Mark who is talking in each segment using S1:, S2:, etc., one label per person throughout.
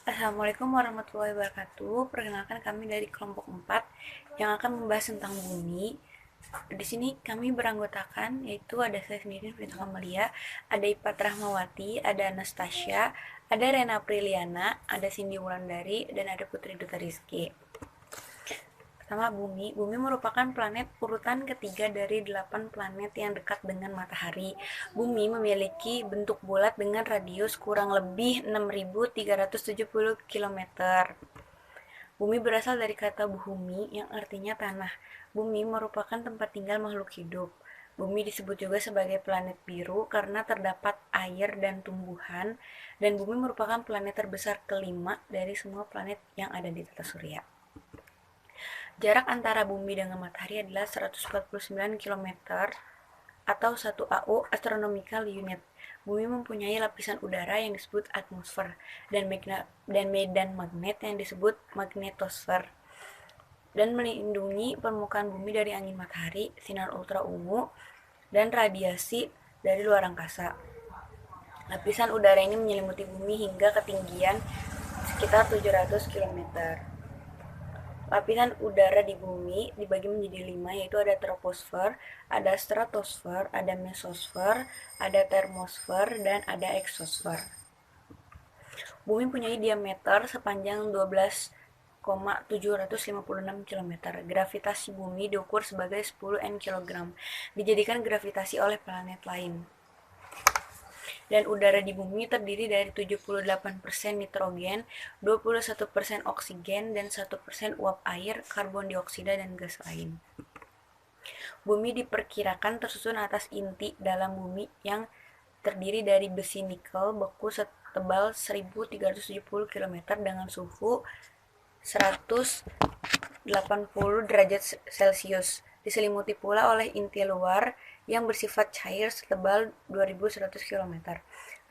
S1: Assalamualaikum warahmatullahi wabarakatuh. Perkenalkan kami dari kelompok 4 yang akan membahas tentang bumi. Di sini kami beranggotakan yaitu ada saya sendiri Vita Kamalia, ada Ipat Rahmawati, ada Anastasia, ada Rena Priliana, ada Cindy Wulandari, dan ada Putri Duta Rizky. Pertama, bumi. Bumi merupakan planet urutan ketiga dari 8 planet yang dekat dengan matahari. Bumi memiliki bentuk bulat dengan radius kurang lebih 6.370 km. Bumi berasal dari kata buhumi yang artinya tanah. Bumi merupakan tempat tinggal makhluk hidup. Bumi disebut juga sebagai planet biru karena terdapat air dan tumbuhan, dan bumi merupakan planet terbesar kelima dari semua planet yang ada di tata surya. Jarak antara bumi dengan matahari adalah 149 km atau 1 AU astronomical unit. Bumi mempunyai lapisan udara yang disebut atmosfer dan medan magnet yang disebut magnetosfer, dan melindungi permukaan bumi dari angin matahari, sinar ultra ungu, dan radiasi dari luar angkasa. Lapisan udara ini menyelimuti bumi hingga ketinggian sekitar 700 km. Lapisan udara di bumi dibagi menjadi 5, yaitu ada troposfer, ada stratosfer, ada mesosfer, ada termosfer, dan ada eksosfer. Bumi punya diameter sepanjang 12,756 km. Gravitasi bumi diukur sebagai 10 N kg. Dijadikan gravitasi oleh planet lain. Dan udara di bumi terdiri dari 78% nitrogen, 21% oksigen, dan 1% uap air, karbon dioksida, dan gas lain. Bumi diperkirakan tersusun atas inti dalam bumi yang terdiri dari besi nikel beku setebal 1370 km dengan suhu 180 derajat Celcius. Diselimuti pula oleh inti luar yang bersifat cair setebal 2100 km.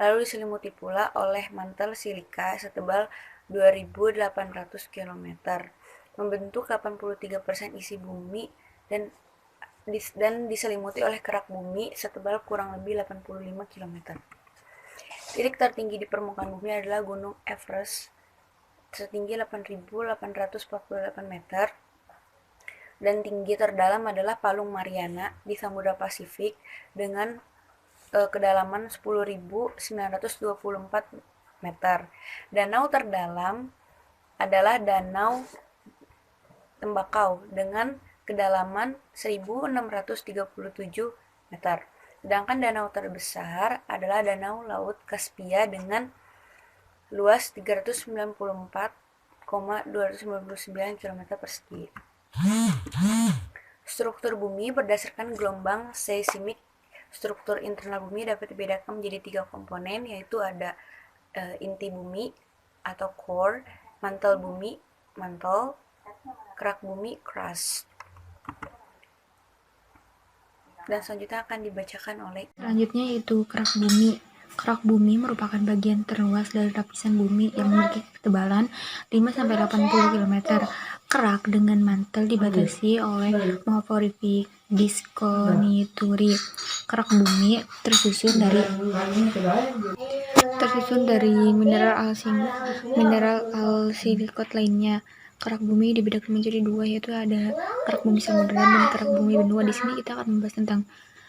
S1: Lalu diselimuti pula oleh mantel silika setebal 2800 km. Membentuk 83% isi bumi dan diselimuti oleh kerak bumi setebal kurang lebih 85 km. Titik tertinggi di permukaan bumi adalah Gunung Everest setinggi 8.848 meter. Dan tinggi terdalam adalah Palung Mariana di Samudra Pasifik dengan kedalaman 10.924 meter. Danau terdalam adalah Danau Tembakau dengan kedalaman 1.637 meter. Sedangkan danau terbesar adalah Danau Laut Kaspia dengan luas 394,299 km persegi. Struktur bumi berdasarkan gelombang seismik. Struktur internal bumi dapat dibedakan menjadi 3 komponen, yaitu ada inti bumi atau core, mantel bumi, mantle, kerak bumi, crust. Dan selanjutnya akan dibacakan oleh
S2: selanjutnya yaitu kerak bumi. Kerak bumi merupakan bagian terluas dari lapisan bumi yang memiliki ketebalan 5-80 km. Kerak dengan mantel dibatasi oleh morfologi diskonituri. Kerak bumi tersusun dari mineral silikot lainnya. Kerak bumi dibedakan menjadi 2, yaitu ada kerak bumi samudra dan kerak bumi benua. Di sini kita akan membahas tentang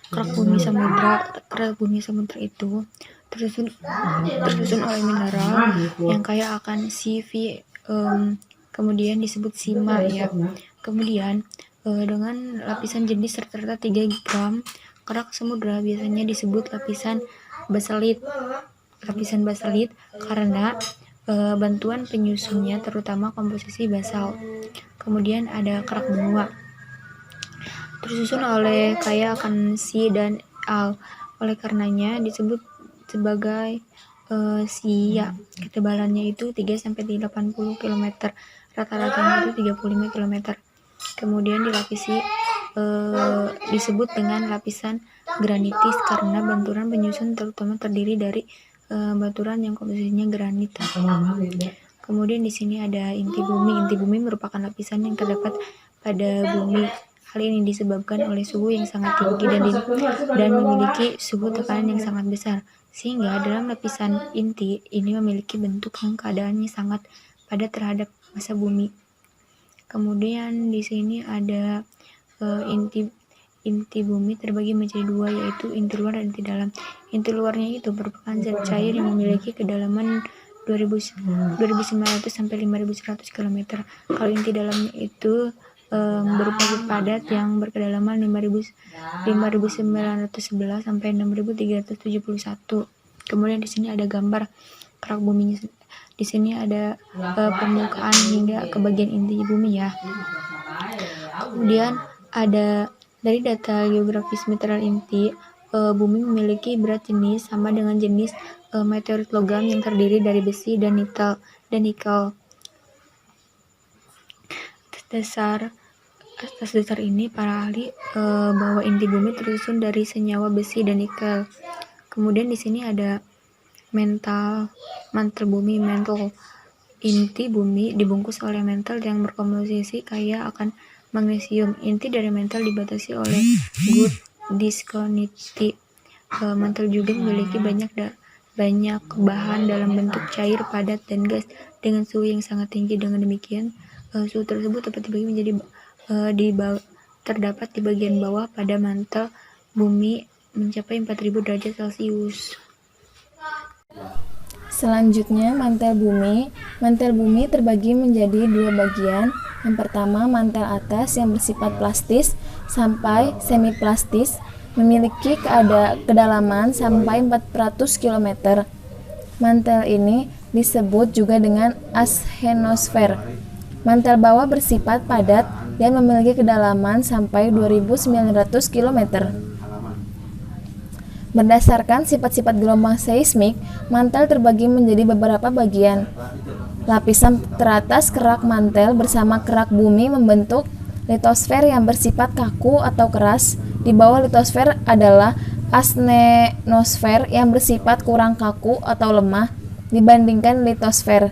S2: kerak bumi samudra. Kerak bumi samudra itu tersusun oleh mineral yang kaya akan CV, kemudian disebut sima ya. Kemudian dengan lapisan jenis rata-rata 3 gram. Kerak samudra biasanya disebut lapisan basalit karena bantuan penyusunnya terutama komposisi basal. Kemudian ada kerak benua tersusun oleh kaya akan Si dan Al, oleh karenanya disebut sebagai Sia. Ketebalannya itu 3-80 km, rata-ratanya itu 35 km. Kemudian dilapisi disebut dengan lapisan granitis karena bantuan penyusun terutama terdiri dari baturan yang komposisinya granit. Kemudian di sini ada inti bumi. Inti bumi merupakan lapisan yang terdapat pada bumi. Hal ini disebabkan oleh suhu yang sangat tinggi dan memiliki suhu tekanan yang sangat besar. sehingga dalam lapisan inti ini memiliki bentuk yang keadaannya sangat padat terhadap massa bumi. Kemudian di sini ada inti bumi terbagi menjadi dua, yaitu inti luar dan inti dalam. Inti luarnya itu merupakan zat cair yang memiliki kedalaman 2.900 sampai 5.100 km. Kalau inti dalamnya itu berupa zat padat yang berkedalaman 5.911 sampai 6.371. Kemudian di sini ada gambar kerak buminya. Di sini ada permukaan hingga ke bagian inti bumi ya. Kemudian ada dari data geografis mineral inti, bumi memiliki berat jenis sama dengan jenis meteorit logam yang terdiri dari besi dan nikel. Atas dasar ini, para ahli bahwa inti bumi tersusun dari senyawa besi dan nikel. Kemudian di sini ada mantel bumi. Mantel inti bumi dibungkus oleh mantel yang berkomposisi kaya akan magnesium. Inti dari mantel dibatasi oleh good discontinuity. Mantel juga memiliki banyak bahan dalam bentuk cair, padat, dan gas dengan suhu yang sangat tinggi. Dengan demikian, suhu tersebut dapat dibagi menjadi terdapat di bagian bawah pada mantel bumi mencapai 4.000 derajat Celcius.
S3: Selanjutnya, mantel bumi. Mantel bumi terbagi menjadi dua bagian. Yang pertama, mantel atas yang bersifat plastis sampai semiplastis, memiliki kedalaman sampai 400 km. Mantel ini disebut juga dengan asthenosfer. Mantel bawah bersifat padat dan memiliki kedalaman sampai 2.900 km. Berdasarkan sifat-sifat gelombang seismik, mantel terbagi menjadi beberapa bagian. Lapisan teratas kerak mantel bersama kerak bumi membentuk litosfer yang bersifat kaku atau keras. Di bawah litosfer adalah asthenosfer yang bersifat kurang kaku atau lemah dibandingkan litosfer.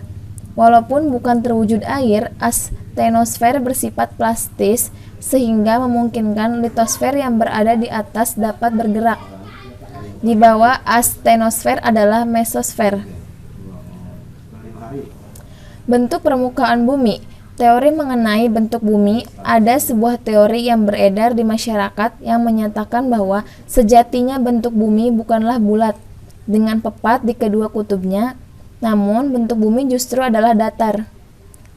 S3: Walaupun bukan terwujud air, asthenosfer bersifat plastis sehingga memungkinkan litosfer yang berada di atas dapat bergerak. Di bawah asthenosfer adalah mesosfer. Bentuk permukaan bumi. Teori mengenai bentuk bumi. Ada sebuah teori yang beredar di masyarakat yang menyatakan bahwa sejatinya bentuk bumi bukanlah bulat dengan pepat di kedua kutubnya, namun bentuk bumi justru adalah datar.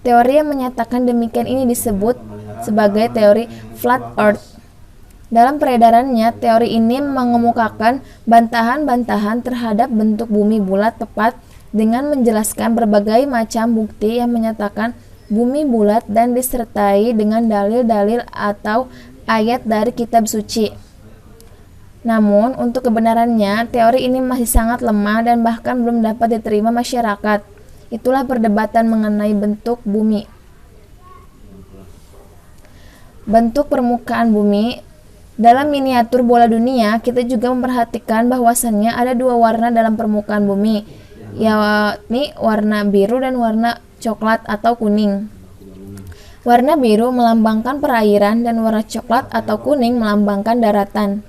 S3: Teori yang menyatakan demikian ini disebut sebagai teori flat earth. Dalam peredarannya, teori ini mengemukakan bantahan-bantahan terhadap bentuk bumi bulat tepat dengan menjelaskan berbagai macam bukti yang menyatakan bumi bulat dan disertai dengan dalil-dalil atau ayat dari kitab suci. Namun, untuk kebenarannya, teori ini masih sangat lemah dan bahkan belum dapat diterima masyarakat. Itulah perdebatan mengenai bentuk bumi. Bentuk permukaan bumi. Dalam miniatur bola dunia, kita juga memperhatikan bahwasannya ada dua warna dalam permukaan bumi, yakni warna biru dan warna coklat atau kuning. Warna biru melambangkan perairan dan warna coklat atau kuning melambangkan daratan.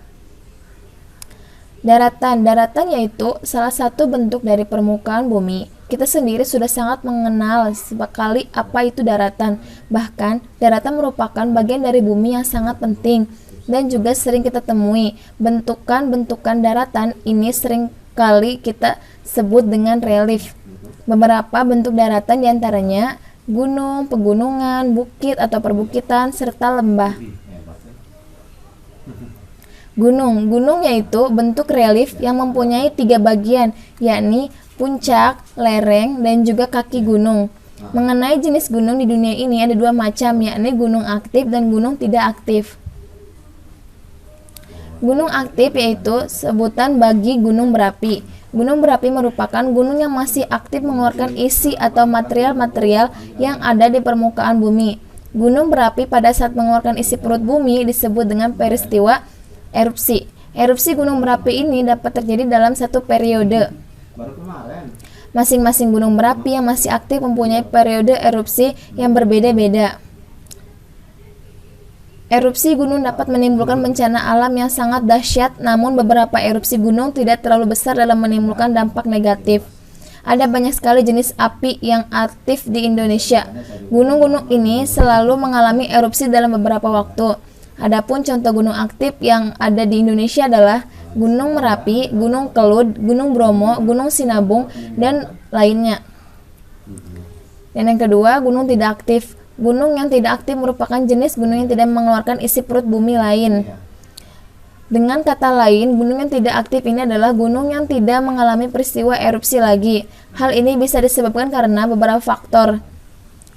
S3: Daratan yaitu salah satu bentuk dari permukaan bumi. Kita sendiri sudah sangat mengenal sekali apa itu daratan. Bahkan, daratan merupakan bagian dari bumi yang sangat penting dan juga sering kita temui. Bentukan-bentukan daratan ini sering kali kita sebut dengan relief. Beberapa bentuk daratan diantaranya gunung, pegunungan, bukit atau perbukitan, serta lembah. Gunung yaitu bentuk relief yang mempunyai 3 bagian, yakni puncak, lereng, dan juga kaki gunung. Mengenai jenis gunung di dunia ini ada 2 macam, yakni gunung aktif dan gunung tidak aktif. Gunung aktif yaitu sebutan bagi gunung berapi. Gunung berapi merupakan gunung yang masih aktif mengeluarkan isi atau material-material yang ada di permukaan bumi. Gunung berapi pada saat mengeluarkan isi perut bumi disebut dengan peristiwa erupsi. Erupsi gunung berapi ini dapat terjadi dalam satu periode. Masing-masing gunung berapi yang masih aktif mempunyai periode erupsi yang berbeda-beda. Erupsi gunung dapat menimbulkan bencana alam yang sangat dahsyat, namun beberapa erupsi gunung tidak terlalu besar dalam menimbulkan dampak negatif. Ada banyak sekali jenis api yang aktif di Indonesia. Gunung-gunung ini selalu mengalami erupsi dalam beberapa waktu. Adapun contoh gunung aktif yang ada di Indonesia adalah Gunung Merapi, Gunung Kelud, Gunung Bromo, Gunung Sinabung, dan lainnya. Dan yang kedua, gunung tidak aktif. Gunung yang tidak aktif merupakan jenis gunung yang tidak mengeluarkan isi perut bumi lain. Dengan kata lain, gunung yang tidak aktif ini adalah gunung yang tidak mengalami peristiwa erupsi lagi. Hal ini bisa disebabkan karena beberapa faktor.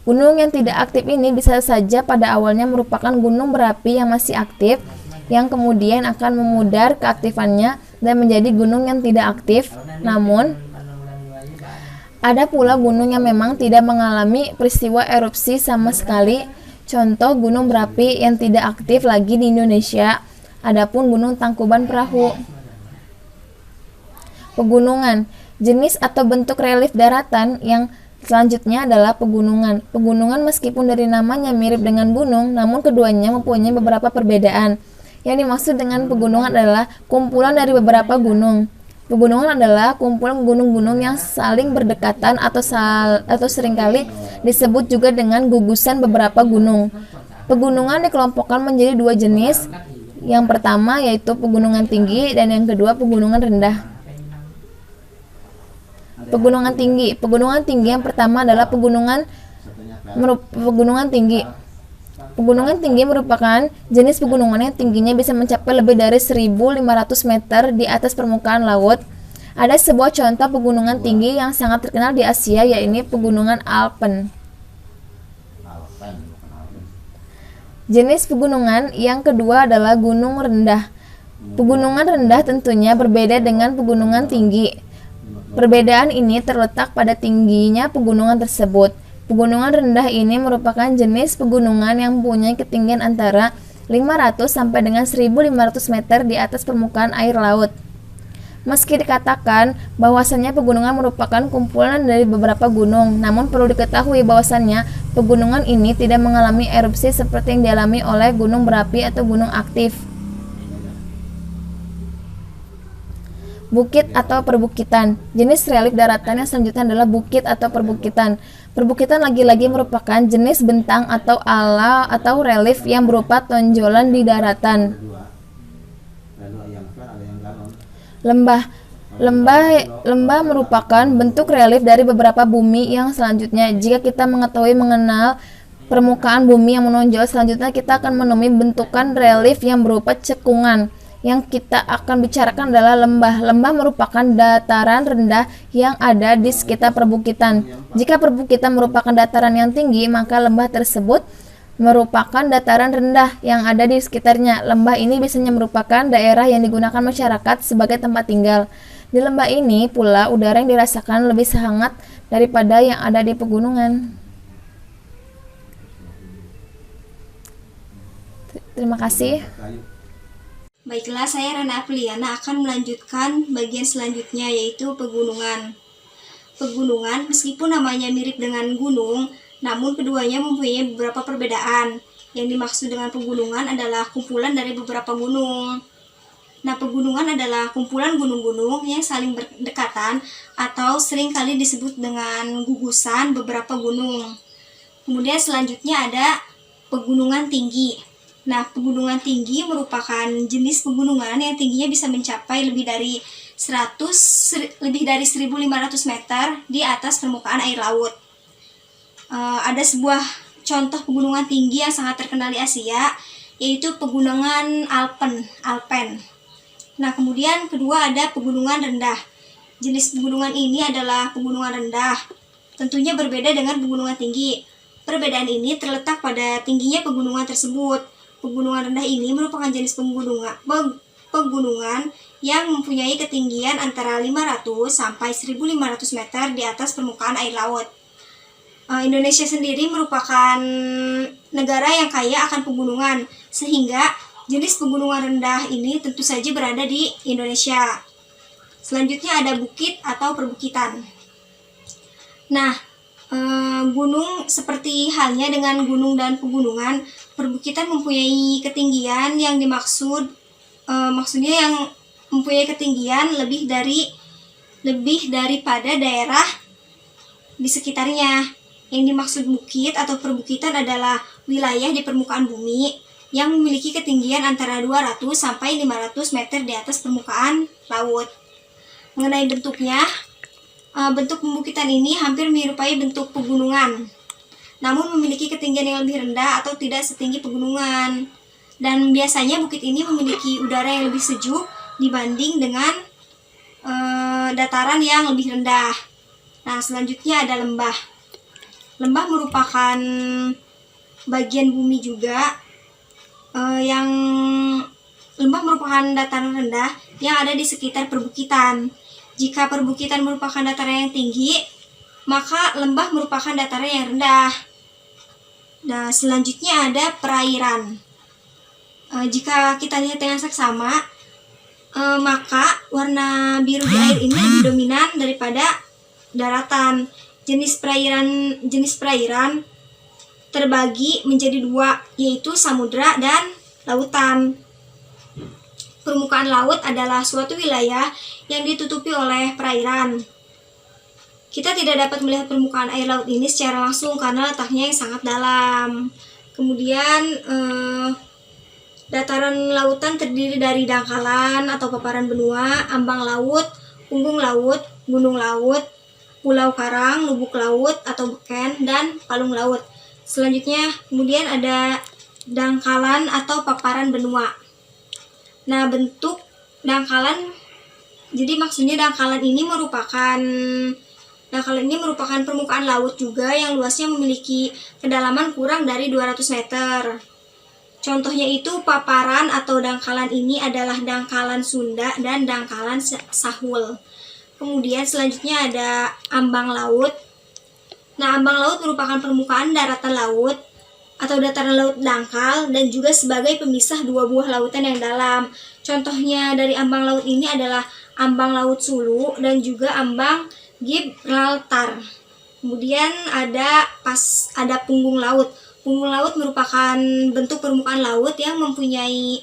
S3: Gunung yang tidak aktif ini bisa saja pada awalnya merupakan gunung berapi yang masih aktif, yang kemudian akan memudar keaktifannya dan menjadi gunung yang tidak aktif. Namun, ada pula gunung yang memang tidak mengalami peristiwa erupsi sama sekali. Contoh gunung berapi yang tidak aktif lagi di Indonesia. Adapun Gunung Tangkuban Perahu. Pegunungan, jenis atau bentuk relief daratan yang selanjutnya adalah pegunungan. Pegunungan meskipun dari namanya mirip dengan gunung, namun keduanya mempunyai beberapa perbedaan. Yang dimaksud dengan pegunungan adalah kumpulan dari beberapa gunung. Pegunungan adalah kumpulan gunung-gunung yang saling berdekatan atau seringkali disebut juga dengan gugusan beberapa gunung. Pegunungan dikelompokkan menjadi dua jenis. Yang pertama yaitu pegunungan tinggi dan yang kedua pegunungan rendah. Pegunungan tinggi. Pegunungan tinggi yang pertama adalah pegunungan tinggi. Pegunungan tinggi merupakan jenis pegunungan yang tingginya bisa mencapai lebih dari 1.500 meter di atas permukaan laut. Ada sebuah contoh pegunungan tinggi yang sangat terkenal di Asia, yaitu pegunungan Alpen. Jenis pegunungan yang kedua adalah gunung rendah. Pegunungan rendah tentunya berbeda dengan pegunungan tinggi. Perbedaan ini terletak pada tingginya pegunungan tersebut. Pegunungan rendah ini merupakan jenis pegunungan yang mempunyai ketinggian antara 500 sampai dengan 1.500 meter di atas permukaan air laut. Meski dikatakan bahwasannya pegunungan merupakan kumpulan dari beberapa gunung, namun perlu diketahui bahwasannya pegunungan ini tidak mengalami erupsi seperti yang dialami oleh gunung berapi atau gunung aktif. Bukit atau perbukitan. Jenis relief daratan yang selanjutnya adalah bukit atau perbukitan. Perbukitan lagi-lagi merupakan jenis bentang atau ala atau relief yang berupa tonjolan di daratan. Lembah merupakan bentuk relief dari beberapa bumi yang selanjutnya. Jika kita mengenal permukaan bumi yang menonjol, selanjutnya kita akan menemui bentukan relief yang berupa cekungan. Yang kita akan bicarakan adalah lembah. Lembah merupakan dataran rendah yang ada di sekitar perbukitan. Jika perbukitan merupakan dataran yang tinggi, maka lembah tersebut merupakan dataran rendah yang ada di sekitarnya. Lembah ini biasanya merupakan daerah yang digunakan masyarakat sebagai tempat tinggal. Di lembah ini pula udara yang dirasakan lebih hangat daripada yang ada di pegunungan. Terima kasih.
S4: Baiklah, saya Rana Apriliana akan melanjutkan bagian selanjutnya, yaitu pegunungan. Pegunungan, meskipun namanya mirip dengan gunung, namun keduanya mempunyai beberapa perbedaan. Yang dimaksud dengan pegunungan adalah kumpulan dari beberapa gunung. Nah, pegunungan adalah kumpulan gunung-gunung yang saling berdekatan atau seringkali disebut dengan gugusan beberapa gunung. Kemudian selanjutnya ada pegunungan tinggi. Nah, pegunungan tinggi merupakan jenis pegunungan yang tingginya bisa mencapai lebih dari 1.500 meter di atas permukaan air laut. Ada sebuah contoh pegunungan tinggi yang sangat terkenal di Asia, yaitu pegunungan Alpen. Nah, kemudian kedua ada pegunungan rendah. Jenis pegunungan ini adalah pegunungan rendah. Tentunya berbeda dengan pegunungan tinggi. Perbedaan ini terletak pada tingginya pegunungan tersebut. Pegunungan rendah ini merupakan jenis pegunungan yang mempunyai ketinggian antara 500 sampai 1.500 meter di atas permukaan air laut. Indonesia sendiri merupakan negara yang kaya akan pegunungan, sehingga jenis pegunungan rendah ini tentu saja berada di Indonesia. Selanjutnya ada bukit atau perbukitan. Nah, gunung seperti halnya dengan gunung dan pegunungan perbukitan mempunyai ketinggian yang maksudnya yang mempunyai ketinggian lebih daripada daerah di sekitarnya. Yang dimaksud bukit atau perbukitan adalah wilayah di permukaan bumi yang memiliki ketinggian antara 200 sampai 500 meter di atas permukaan laut. Mengenai bentuknya, bentuk pembukitan ini hampir menyerupai bentuk pegunungan, namun memiliki ketinggian yang lebih rendah atau tidak setinggi pegunungan. Dan biasanya bukit ini memiliki udara yang lebih sejuk dibanding dengan dataran yang lebih rendah. Nah, selanjutnya ada lembah. Lembah merupakan bagian bumi juga lembah merupakan dataran rendah yang ada di sekitar perbukitan. Jika perbukitan merupakan dataran yang tinggi, maka lembah merupakan dataran yang rendah. Nah, selanjutnya ada perairan. Jika kita lihat dengan seksama, maka warna biru di air ini lebih dominan daripada daratan. Jenis perairan terbagi menjadi dua, yaitu samudra dan lautan. Permukaan laut adalah suatu wilayah yang ditutupi oleh perairan. Kita tidak dapat melihat permukaan air laut ini secara langsung karena letaknya yang sangat dalam. Kemudian dataran lautan terdiri dari dangkalan atau paparan benua, ambang laut, punggung laut, gunung laut, pulau karang, lubuk laut atau beken, dan palung laut. Selanjutnya kemudian ada dangkalan atau paparan benua. Nah, bentuk dangkalan, jadi maksudnya dangkalan ini merupakan permukaan laut juga yang luasnya memiliki kedalaman kurang dari 200 meter. Contohnya itu paparan atau dangkalan ini adalah dangkalan Sunda dan dangkalan Sahul. Kemudian selanjutnya ada ambang laut. Nah, ambang laut merupakan permukaan daratan laut atau dataran laut dangkal dan juga sebagai pemisah dua buah lautan yang dalam. Contohnya dari ambang laut ini adalah ambang laut Sulu dan juga ambang Gibraltar. Kemudian ada punggung laut. Punggung laut merupakan bentuk permukaan laut yang mempunyai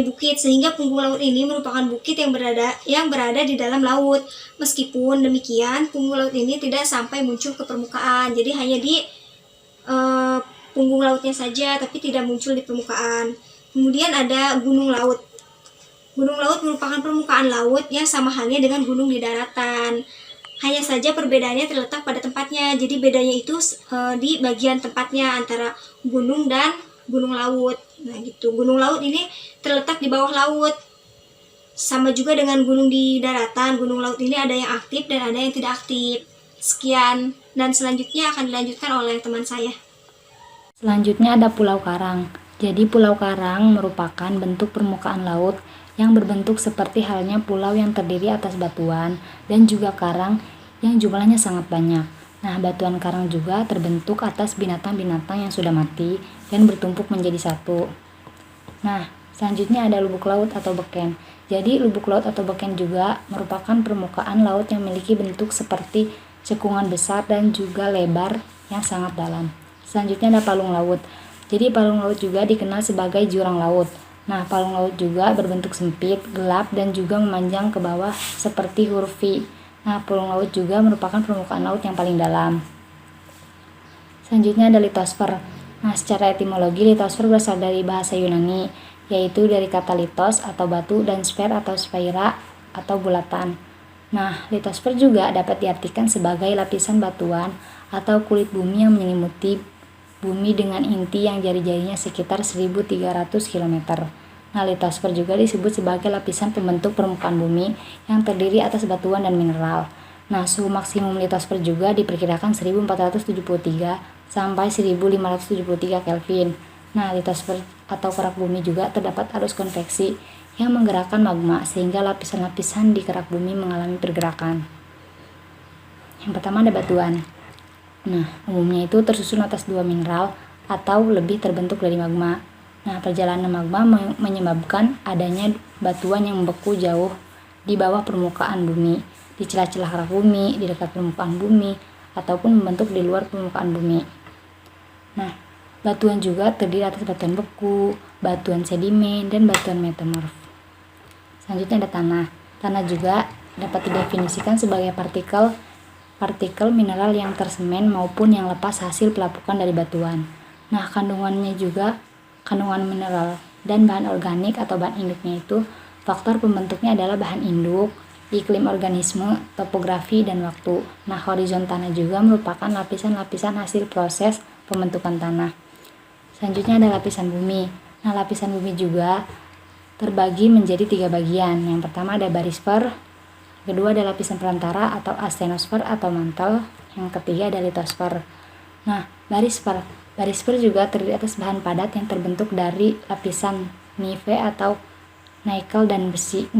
S4: bukit, sehingga punggung laut ini merupakan bukit yang berada di dalam laut. Meskipun demikian, punggung laut ini tidak sampai muncul ke permukaan, jadi hanya di punggung lautnya saja, tapi tidak muncul di permukaan. Kemudian ada gunung laut. Gunung laut merupakan permukaan laut yang sama halnya dengan gunung di daratan. Hanya saja perbedaannya terletak pada tempatnya. Jadi bedanya itu di bagian tempatnya antara gunung dan gunung laut. Nah, gitu. Gunung laut ini terletak di bawah laut. Sama juga dengan gunung di daratan. Gunung laut ini ada yang aktif dan ada yang tidak aktif. Sekian, dan selanjutnya akan dilanjutkan oleh teman saya.
S5: Selanjutnya ada Pulau Karang. Jadi Pulau Karang merupakan bentuk permukaan laut yang berbentuk seperti halnya pulau yang terdiri atas batuan dan juga karang yang jumlahnya sangat banyak. Nah, batuan karang juga terbentuk atas binatang-binatang yang sudah mati dan bertumpuk menjadi satu. Nah, selanjutnya ada lubuk laut atau beken. Jadi lubuk laut atau beken juga merupakan permukaan laut yang memiliki bentuk seperti cekungan besar dan juga lebar yang sangat dalam. Selanjutnya ada palung laut. Jadi palung laut juga dikenal sebagai jurang laut. Nah, palung laut juga berbentuk sempit, gelap, dan juga memanjang ke bawah seperti huruf V. Nah, palung laut juga merupakan permukaan laut yang paling dalam. Selanjutnya ada litosfer. Nah, secara etimologi litosfer berasal dari bahasa Yunani, yaitu dari kata litos atau batu dan sfer atau sphera atau bulatan. Nah, litosfer juga dapat diartikan sebagai lapisan batuan atau kulit bumi yang menyelimuti bumi dengan inti yang jari-jarinya sekitar 1.300 km. Nah, litosfer juga disebut sebagai lapisan pembentuk permukaan bumi yang terdiri atas batuan dan mineral. Nah, suhu maksimum litosfer juga diperkirakan 1473 sampai 1573 Kelvin. Nah, litosfer atau kerak bumi juga terdapat arus konveksi yang menggerakkan magma sehingga lapisan-lapisan di kerak bumi mengalami pergerakan. Yang pertama ada batuan. Nah, umumnya itu tersusun atas dua mineral atau lebih terbentuk dari magma. Nah, perjalanan magma menyebabkan adanya batuan yang membeku jauh di bawah permukaan bumi, di celah-celah kerak bumi, di dekat permukaan bumi, ataupun membentuk di luar permukaan bumi. Nah, Batuan juga terdiri atas batuan beku, batuan sedimen, dan batuan metamorf. Selanjutnya ada tanah. Tanah juga dapat didefinisikan sebagai partikel mineral yang tersemen maupun yang lepas hasil pelapukan dari batuan. Nah, kandungan mineral dan bahan organik atau bahan induknya itu, faktor pembentuknya adalah bahan induk, iklim organisme, topografi, dan waktu. Nah, horizon tanah juga merupakan lapisan-lapisan hasil proses pembentukan tanah. Selanjutnya ada lapisan bumi. Nah, lapisan bumi juga terbagi menjadi 3 bagian. Yang pertama ada barisfer, kedua ada lapisan perantara atau astenosfer atau mantel, yang ketiga ada litosfer. Nah, barisfer juga terdiri atas bahan padat yang terbentuk dari lapisan nive atau nikel dan besi.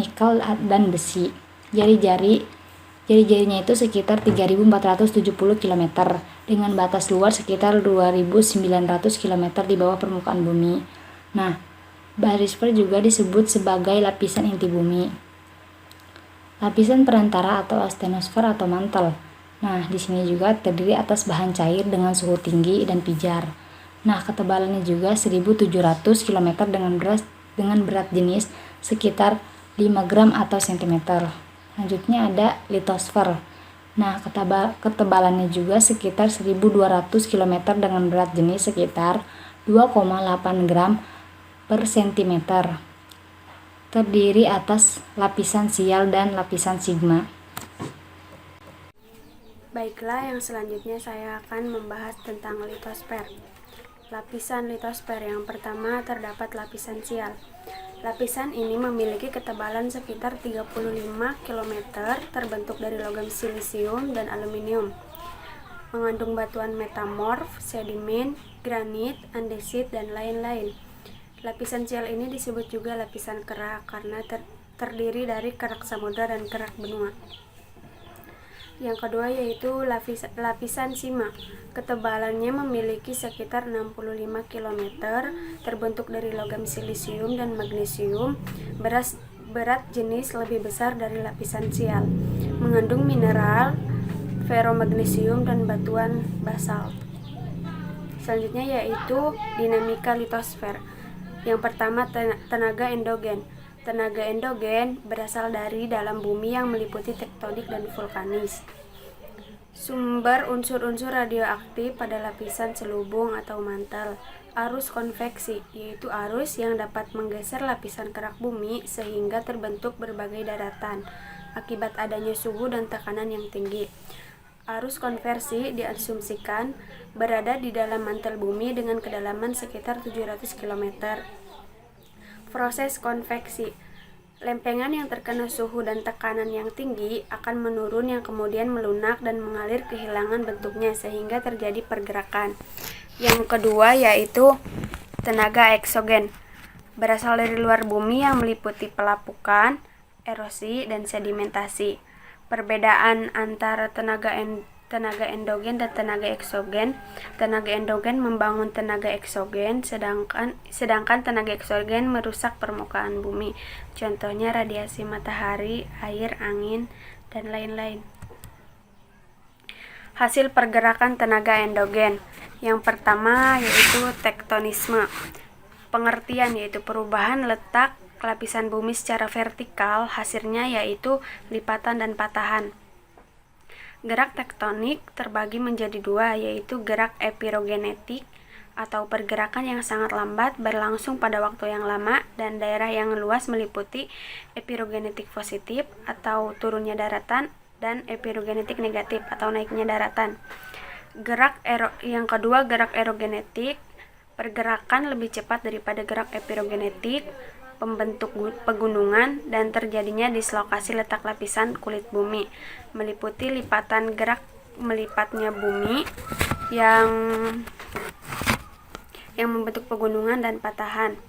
S5: Jari-jarinya itu sekitar 3.470 km dengan batas luar sekitar 2.900 km di bawah permukaan bumi. Nah, barisfer juga disebut sebagai lapisan inti bumi. Lapisan perantara atau astenosfer atau mantel. Nah, di sini juga terdiri atas bahan cair dengan suhu tinggi dan pijar. Nah, ketebalannya juga 1.700 km dengan berat jenis sekitar 5 gram atau cm. Selanjutnya ada litosfer. Nah, ketebalannya juga sekitar 1.200 km dengan berat jenis sekitar 2,8 gram per cm. Terdiri atas lapisan sial dan lapisan sigma.
S1: Baiklah, yang selanjutnya saya akan membahas tentang litosfer. Lapisan litosfer yang pertama terdapat lapisan sial. Lapisan ini memiliki ketebalan sekitar 35 km, terbentuk dari logam silisium dan aluminium. Mengandung batuan metamorf, sedimen, granit, andesit, dan lain-lain. Lapisan sial ini disebut juga lapisan kerak karena terdiri dari kerak samudra dan kerak benua. Yang kedua yaitu lapisan sima. Ketebalannya memiliki sekitar 65 km, terbentuk dari logam silisium dan magnesium, berat jenis lebih besar dari lapisan sial, mengandung mineral, ferromagnesium, dan batuan basalt. Selanjutnya yaitu dinamika litosfer. Yang pertama tenaga endogen. Tenaga endogen berasal dari dalam bumi yang meliputi tektonik dan vulkanis. Sumber unsur-unsur radioaktif pada lapisan selubung atau mantel. Arus konveksi, yaitu arus yang dapat menggeser lapisan kerak bumi sehingga terbentuk berbagai daratan akibat adanya suhu dan tekanan yang tinggi. Arus konversi diasumsikan berada di dalam mantel bumi dengan kedalaman sekitar 700 km. Proses konveksi. Lempengan yang terkena suhu dan tekanan yang tinggi akan menurun yang kemudian melunak dan mengalir kehilangan bentuknya sehingga terjadi pergerakan. Yang kedua yaitu tenaga eksogen. Berasal dari luar bumi yang meliputi pelapukan, erosi, dan sedimentasi. Perbedaan antara tenaga endogen dan tenaga eksogen. Tenaga endogen membangun tenaga eksogen, sedangkan tenaga eksogen merusak permukaan bumi. Contohnya radiasi matahari, air, angin, dan lain-lain. Hasil pergerakan tenaga endogen. Yang pertama yaitu tektonisme. Pengertian yaitu perubahan letak lapisan bumi secara vertikal, hasilnya yaitu lipatan dan patahan. Gerak tektonik terbagi menjadi dua, yaitu gerak epirogenetik atau pergerakan yang sangat lambat berlangsung pada waktu yang lama dan daerah yang luas meliputi epirogenetik positif atau turunnya daratan dan epirogenetik negatif atau naiknya daratan. Yang kedua gerak erogenetik, pergerakan lebih cepat daripada gerak epirogenetik, pembentuk pegunungan dan terjadinya dislokasi letak lapisan kulit bumi, meliputi lipatan gerak melipatnya bumi yang membentuk pegunungan dan patahan.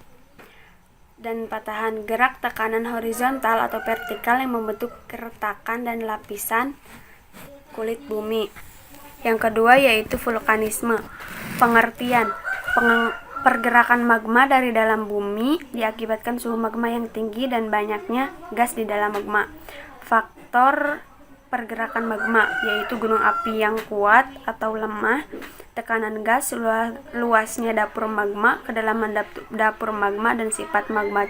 S1: Gerak tekanan horizontal atau vertikal yang membentuk keretakan dan lapisan kulit bumi. Yang kedua yaitu vulkanisme. Pengertian pergerakan magma dari dalam bumi diakibatkan suhu magma yang tinggi dan banyaknya gas di dalam magma. Faktor pergerakan magma, yaitu gunung api yang kuat atau lemah, tekanan gas, luasnya dapur magma, kedalaman dapur magma, dan sifat magma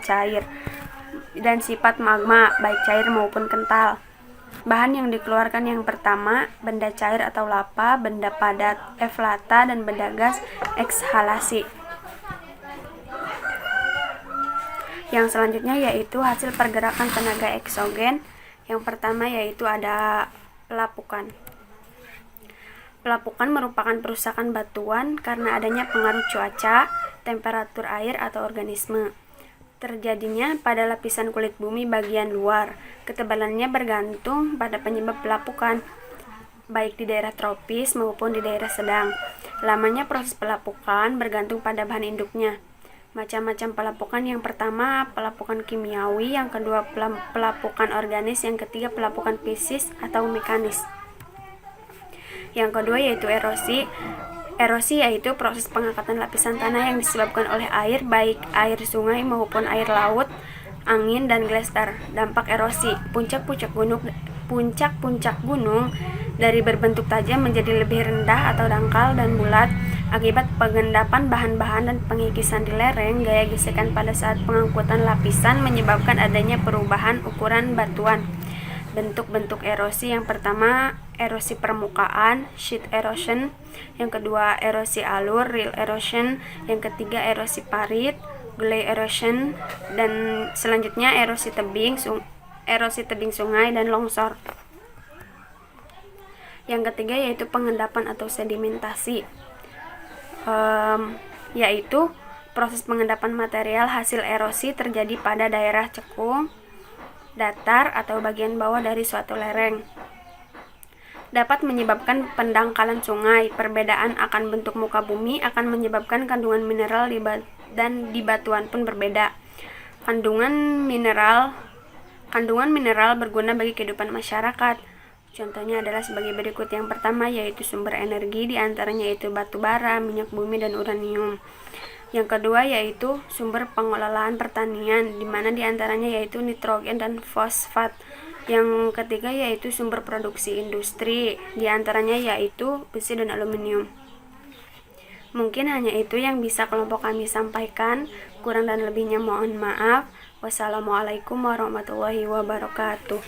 S1: baik cair maupun kental. Bahan yang dikeluarkan yang pertama, benda cair atau lava, benda padat eflata, dan benda gas ekshalasi. Yang selanjutnya yaitu hasil pergerakan tenaga eksogen. Yang pertama yaitu ada pelapukan. Pelapukan merupakan perusakan batuan karena adanya pengaruh cuaca, temperatur air, atau organisme. Terjadinya pada lapisan kulit bumi bagian luar. Ketebalannya bergantung pada penyebab pelapukan, baik di daerah tropis maupun di daerah sedang. Lamanya proses pelapukan bergantung pada bahan induknya. Macam-macam pelapukan: yang pertama, pelapukan kimiawi; yang kedua, pelapukan organis; yang ketiga, pelapukan fisis atau mekanis. Yang kedua yaitu erosi. Erosi yaitu proses pengangkatan lapisan tanah yang disebabkan oleh air, baik air sungai maupun air laut, angin, dan glester. Dampak erosi: puncak-puncak gunung dari berbentuk tajam menjadi lebih rendah atau dangkal dan bulat akibat pengendapan bahan-bahan dan pengikisan di lereng. Gaya gesekan pada saat pengangkutan lapisan menyebabkan adanya perubahan ukuran batuan. Bentuk-bentuk erosi: yang pertama, erosi permukaan, sheet erosion; yang kedua, erosi alur, rill erosion; yang ketiga, erosi parit, gully erosion; dan selanjutnya erosi tebing sungai dan longsor. Yang ketiga yaitu pengendapan atau sedimentasi, yaitu proses pengendapan material hasil erosi terjadi pada daerah cekung, datar, atau bagian bawah dari suatu lereng. Dapat menyebabkan pendangkalan sungai. Perbedaan akan bentuk muka bumi akan menyebabkan kandungan mineral dan di batuan pun berbeda. Kandungan mineral berguna bagi kehidupan masyarakat. Contohnya adalah sebagai berikut. Yang pertama yaitu sumber energi, diantaranya yaitu batu bara, minyak bumi, dan uranium. Yang kedua yaitu sumber pengelolaan pertanian, di mana diantaranya yaitu nitrogen dan fosfat. Yang ketiga yaitu sumber produksi industri, diantaranya yaitu besi dan aluminium. Mungkin hanya itu yang bisa kelompok kami sampaikan. Kurang dan lebihnya mohon maaf. Wassalamualaikum warahmatullahi wabarakatuh.